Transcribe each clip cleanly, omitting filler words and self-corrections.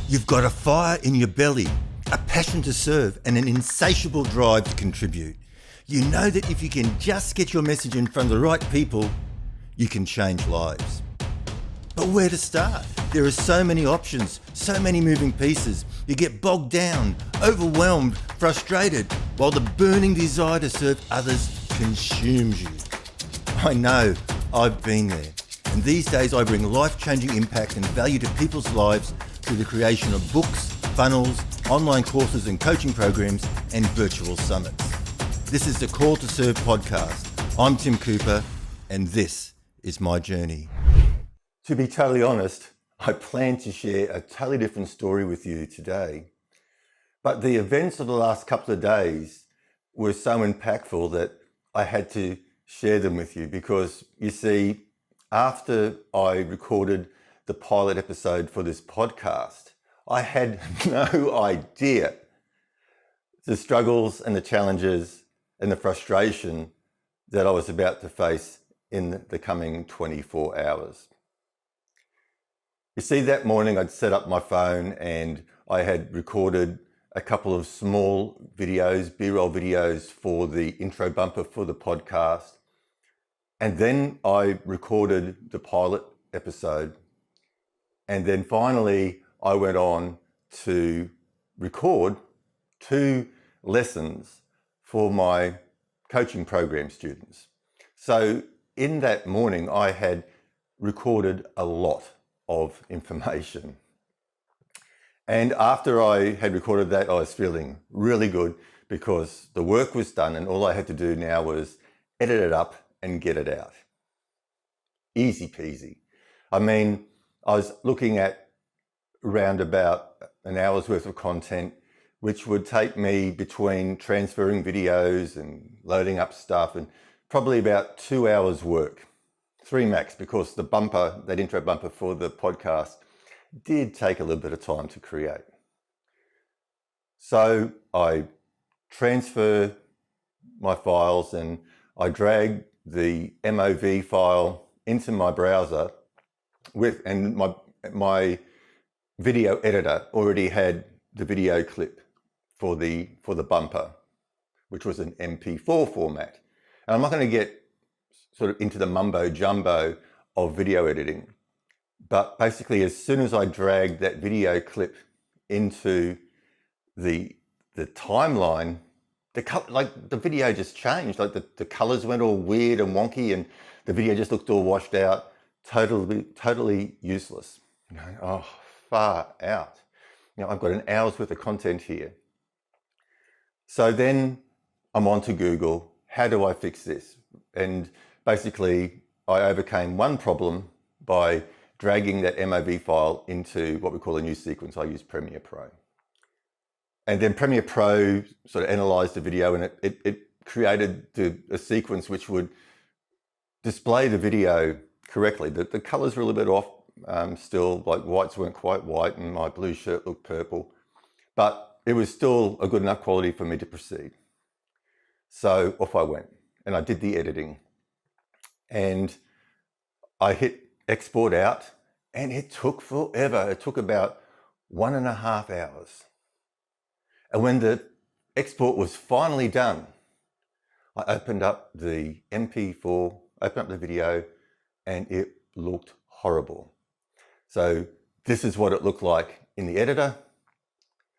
You've got a fire in your belly, a passion to serve, and an insatiable drive to contribute. You know that if you can just get your message in front of the right people, you can change lives. But where to start? There are so many options, so many moving pieces. You get bogged down, overwhelmed, frustrated, while the burning desire to serve others consumes you. I know, I've been there. And these days I bring life-changing impact and value to people's lives through the creation of books, funnels, online courses and coaching programs, and virtual summits. This is the Call to Serve podcast. I'm Tim Cooper, and this is my journey. To be totally honest, I plan to share a totally different story with you today. But the events of the last couple of days were so impactful that I had to share them with you because, you see, after I recorded the pilot episode for this podcast, I had no idea the struggles and the challenges and the frustration that I was about to face in the coming 24 hours. You see, that morning I'd set up my phone and I had recorded a couple of small videos, B-roll videos for the intro bumper for the podcast. And then I recorded the pilot episode. And then finally, I went on to record 2 lessons for my coaching program students. So in that morning, I had recorded a lot of information. And after I had recorded that, I was feeling really good because the work was done and all I had to do now was edit it up and get it out. Easy peasy. I mean, I was looking at around about an hour's worth of content, which would take me between transferring videos and loading up stuff and probably about 2 hours work, 3 max, because the bumper, that intro bumper for the podcast, did take a little bit of time to create. So I transfer my files and I drag the MOV file into my browser and my video editor already had the video clip for the bumper, which was an MP4 format. And I'm not going to get sort of into the mumbo jumbo of video editing, but basically as soon as I dragged that video clip into the timeline, the video just changed. Like the colors went all weird and wonky, and the video just looked all washed out, totally useless. You know, oh, far out. Now I've got an hour's worth of content here. So then I'm on to Google. How do I fix this? And basically I overcame one problem by dragging that MOV file into what we call a new sequence. I use Premiere Pro. And then Premiere Pro sort of analyzed the video and it created a sequence which would display the video correctly. The colors were a little bit off still, like whites weren't quite white and my blue shirt looked purple, but it was still a good enough quality for me to proceed. So off I went and I did the editing and I hit export out and it took forever. It took about 1.5 hours. And when the export was finally done, I opened up the MP4, opened up the video, and it looked horrible. So this is what it looked like in the editor,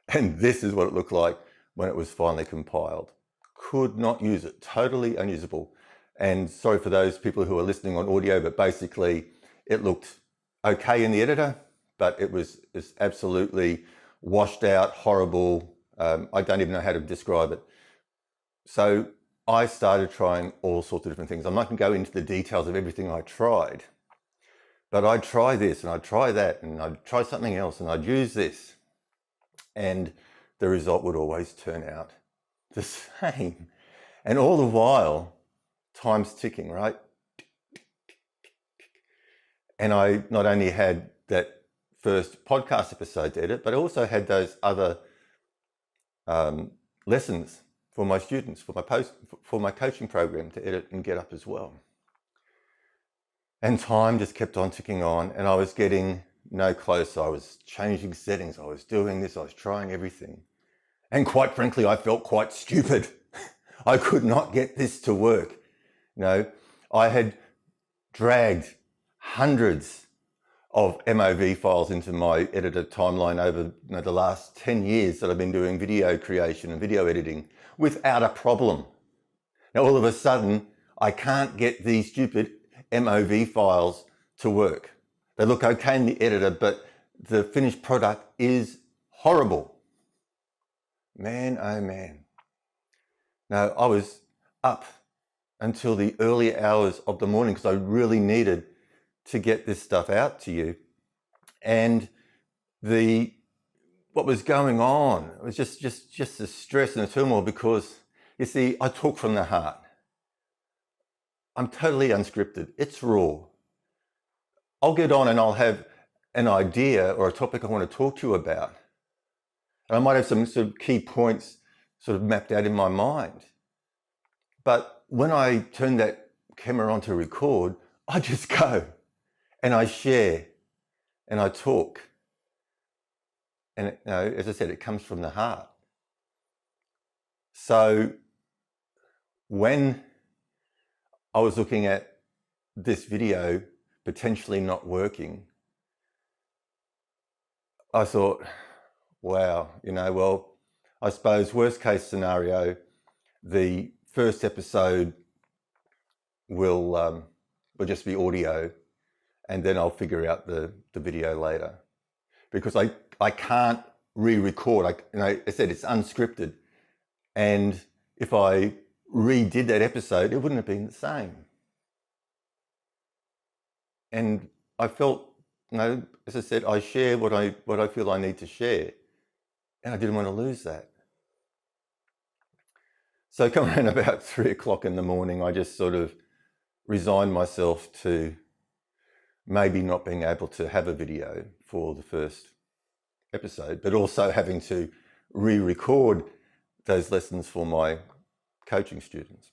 and this is what it looked like when it was finally compiled. Could not use it, totally unusable. And sorry for those people who are listening on audio, but basically it looked okay in the editor, but it was absolutely washed out, horrible. I don't even know how to describe it. So I started trying all sorts of different things. I'm not going to go into the details of everything I tried, but I'd try this and I'd try that and I'd try something else and I'd use this. And the result would always turn out the same. And all the while, time's ticking, right? And I not only had that first podcast episode to edit, but I also had those other lessons for my students, for my coaching program to edit and get up as well. And time just kept on ticking on, and I was getting no closer. I was changing settings. I was doing this. I was trying everything. And quite frankly, I felt quite stupid. I could not get this to work. You know, I had dragged hundreds of MOV files into my editor timeline over the last 10 years that I've been doing video creation and video editing without a problem. Now, all of a sudden, I can't get these stupid MOV files to work. They look okay in the editor, but the finished product is horrible. Man, oh man. Now, I was up until the early hours of the morning because I really needed to get this stuff out to you. And what was going on was just the stress and the turmoil because, you see, I talk from the heart. I'm totally unscripted. It's raw. I'll get on and I'll have an idea or a topic I want to talk to you about. And I might have some sort of key points sort of mapped out in my mind. But when I turn that camera on to record, I just go and I share and I talk. And as I said, it comes from the heart. So when I was looking at this video potentially not working, I thought, wow, well, I suppose worst case scenario, the first episode will just be audio, and then I'll figure out the video later, because I can't re-record. I said it's unscripted, and if I redid that episode, it wouldn't have been the same. And I felt, as I said, I share what I feel I need to share, and I didn't want to lose that. So come around about 3 o'clock in the morning, I just sort of resigned myself to maybe not being able to have a video for the first episode, but also having to re-record those lessons for my coaching students.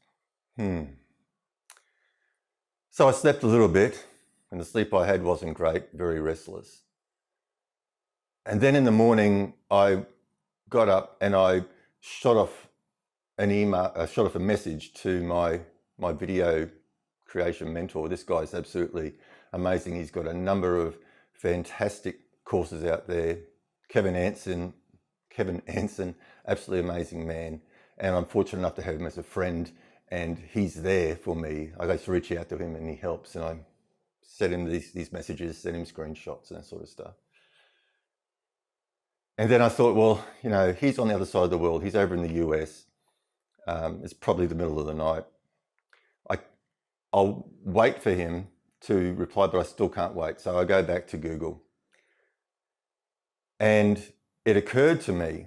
So I slept a little bit, and the sleep I had wasn't great, very restless. And then in the morning, I got up and I shot off an email, shot off a message to my video creation mentor. This guy's absolutely amazing. He's got a number of fantastic courses out there. Kevin Anson, absolutely amazing man. And I'm fortunate enough to have him as a friend, and he's there for me. I just reach out to him and he helps, and I send him these messages, send him screenshots and that sort of stuff. And then I thought, well, he's on the other side of the world. He's over in the US. It's probably the middle of the night. I'll wait for him to reply, but I still can't wait. So I go back to Google. And it occurred to me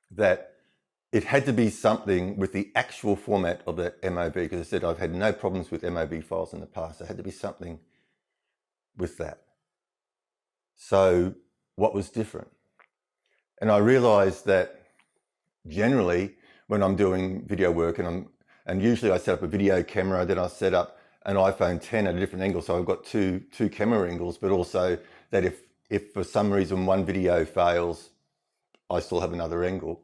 that it had to be something with the actual format of that MOV, because I said I've had no problems with MOV files in the past. There had to be something with that. So what was different? And I realized that generally when I'm doing video work, and usually I set up a video camera, then I set up an iPhone 10 at a different angle. So I've got two camera angles, but also that if for some reason one video fails, I still have another angle.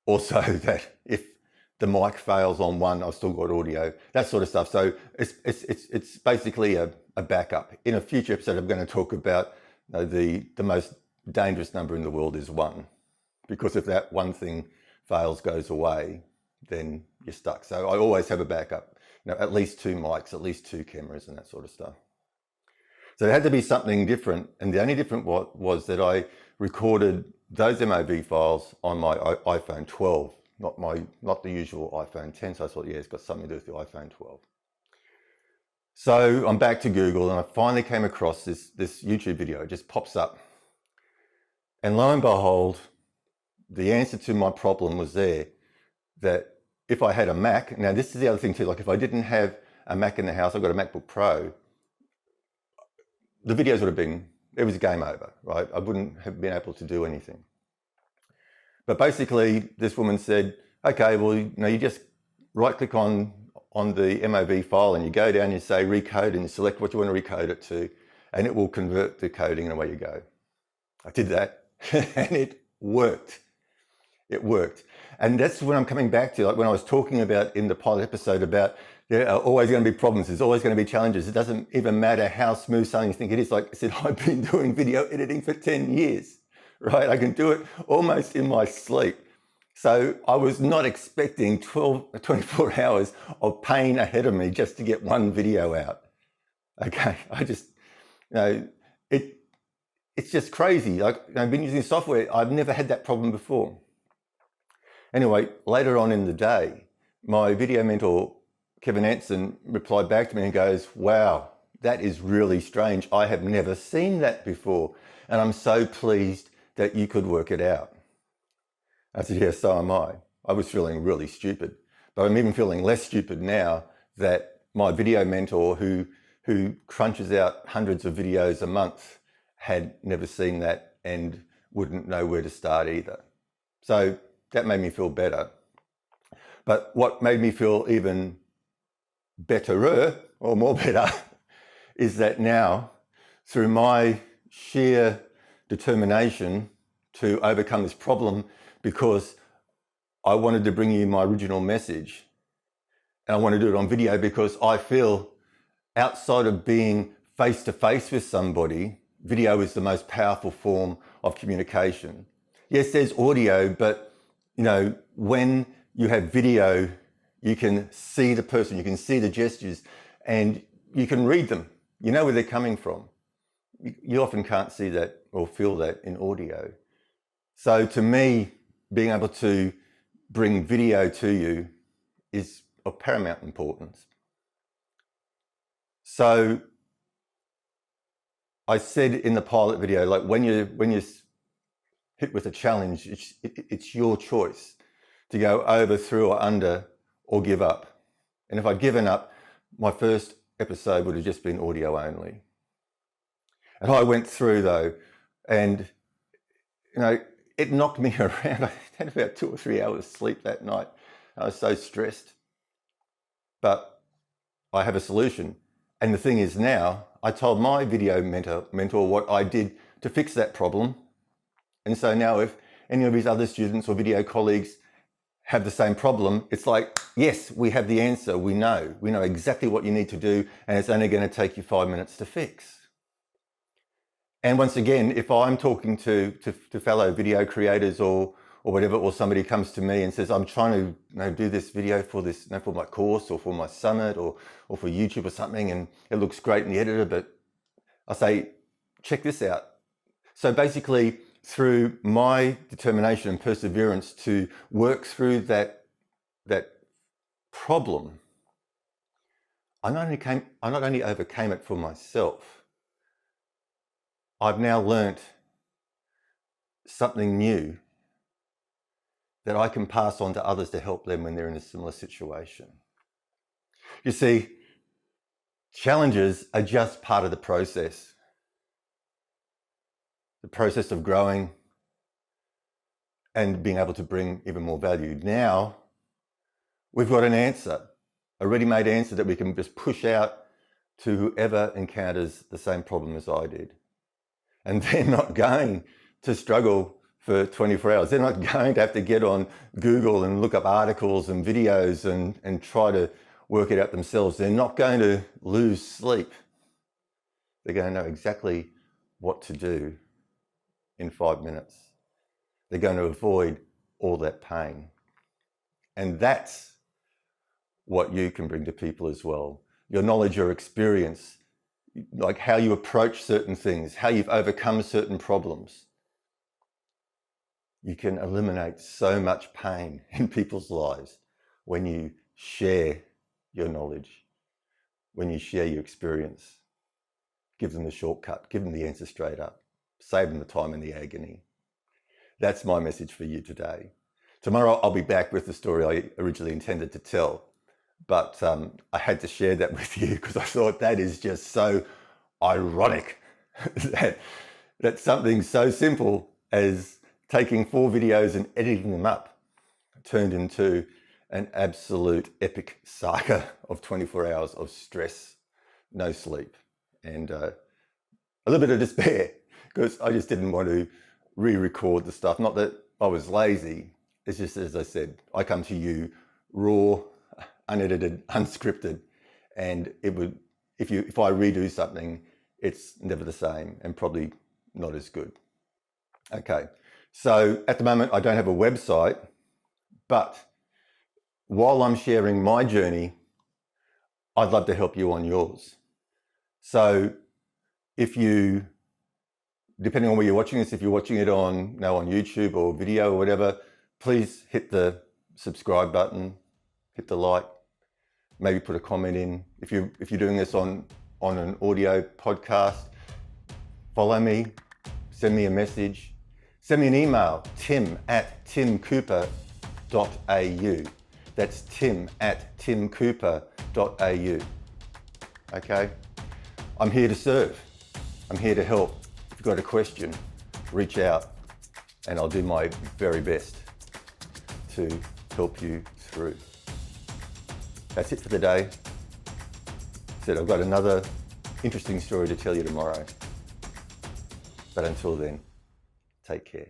Also that if the mic fails on one, I've still got audio, that sort of stuff. So it's basically a backup. In a future episode, I'm going to talk about the most dangerous number in the world is 1, because if that one thing fails, goes away, then you're stuck. So I always have a backup, at least 2 mics, at least 2 cameras and that sort of stuff. So it had to be something different. And the only different was that I recorded those MOV files on my iPhone 12, not the usual iPhone 10. So I thought, yeah, it's got something to do with the iPhone 12. So I'm back to Google, and I finally came across this YouTube video. It just pops up. And lo and behold, the answer to my problem was there, that if I had a Mac, now this is the other thing too, like if I didn't have a Mac in the house, I've got a MacBook Pro, the videos would have been, it was game over, right? I wouldn't have been able to do anything. But basically this woman said, okay, well, you just right click on the MOV file and you go down, you say recode, and you select what you want to recode it to. and it will convert the coding and away you go. I did that and it worked. It worked. And that's when I'm coming back to, like when I was talking about in the pilot episode about there are always going to be problems, there's always going to be challenges. It doesn't even matter how smooth something you think it is. Like I said, I've been doing video editing for 10 years, right? I can do it almost in my sleep. So I was not expecting 24 hours of pain ahead of me just to get one video out. Okay, I just, it's just crazy. Like I've been using software, I've never had that problem before. Anyway, later on in the day, my video mentor, Kevin Anson, replied back to me and goes, wow, that is really strange. I have never seen that before. And I'm so pleased that you could work it out. I said, yeah, so am I. I was feeling really stupid, but I'm even feeling less stupid now that my video mentor who crunches out hundreds of videos a month had never seen that and wouldn't know where to start either. So that made me feel better. But what made me feel even betterer, or more better, is that now, through my sheer determination to overcome this problem, because I wanted to bring you my original message, and I want to do it on video because I feel outside of being face-to-face with somebody, video is the most powerful form of communication. Yes, there's audio, but when you have video, you can see the person, you can see the gestures, and you can read them. You know where they're coming from. You often can't see that or feel that in audio. So to me, being able to bring video to you is of paramount importance. So I said in the pilot video, like when you're hit with a challenge, it's your choice to go over, through, or under, or give up. And if I'd given up, my first episode would have just been audio only. And I went through though, and it knocked me around. I had about 2 or 3 hours sleep that night. I was so stressed. But I have a solution. And the thing is now, I told my video mentor what I did to fix that problem. And so now if any of his other students or video colleagues have the same problem, it's like, yes, we have the answer. We know exactly what you need to do, and it's only going to take you 5 minutes to fix. And once again, if I'm talking to fellow video creators or whatever, or somebody comes to me and says, I'm trying to do this video for this, for my course or for my summit or for YouTube or something, and it looks great in the editor, but I say, check this out. So basically, through my determination and perseverance to work through that problem, I not only overcame it for myself, I've now learnt something new that I can pass on to others to help them when they're in a similar situation. You see, challenges are just part of the process of growing and being able to bring even more value. Now, we've got an answer, a ready-made answer that we can just push out to whoever encounters the same problem as I did. And they're not going to struggle for 24 hours. They're not going to have to get on Google and look up articles and videos and try to work it out themselves. They're not going to lose sleep. They're going to know exactly what to do in 5 minutes. They're going to avoid all that pain. And that's what you can bring to people as well. Your knowledge, your experience, like how you approach certain things, how you've overcome certain problems. You can eliminate so much pain in people's lives when you share your knowledge, when you share your experience. Give them the shortcut, give them the answer straight up, save them the time and the agony. That's my message for you today. Tomorrow I'll be back with the story I originally intended to tell, but I had to share that with you because I thought that is just so ironic that something so simple as taking 4 videos and editing them up turned into an absolute epic saga of 24 hours of stress, no sleep, and a little bit of despair because I just didn't want to re-record the stuff. Not that I was lazy. It's just, as I said, I come to you raw, unedited, unscripted, and it would, if I redo something, it's never the same and probably not as good. Okay, so at the moment I don't have a website, but while I'm sharing my journey, I'd love to help you on yours. So if you, depending on where you're watching this, if you're watching it on YouTube or video or whatever, please hit the subscribe button, hit the like, maybe put a comment in. If you're doing this on an audio podcast, follow me, send me a message, send me an email, tim@timcooper.au. That's tim@timcooper.au. Okay? I'm here to serve. I'm here to help. If you've got a question, reach out and I'll do my very best to help you through. That's it for the day. I've got another interesting story to tell you tomorrow. But until then, take care.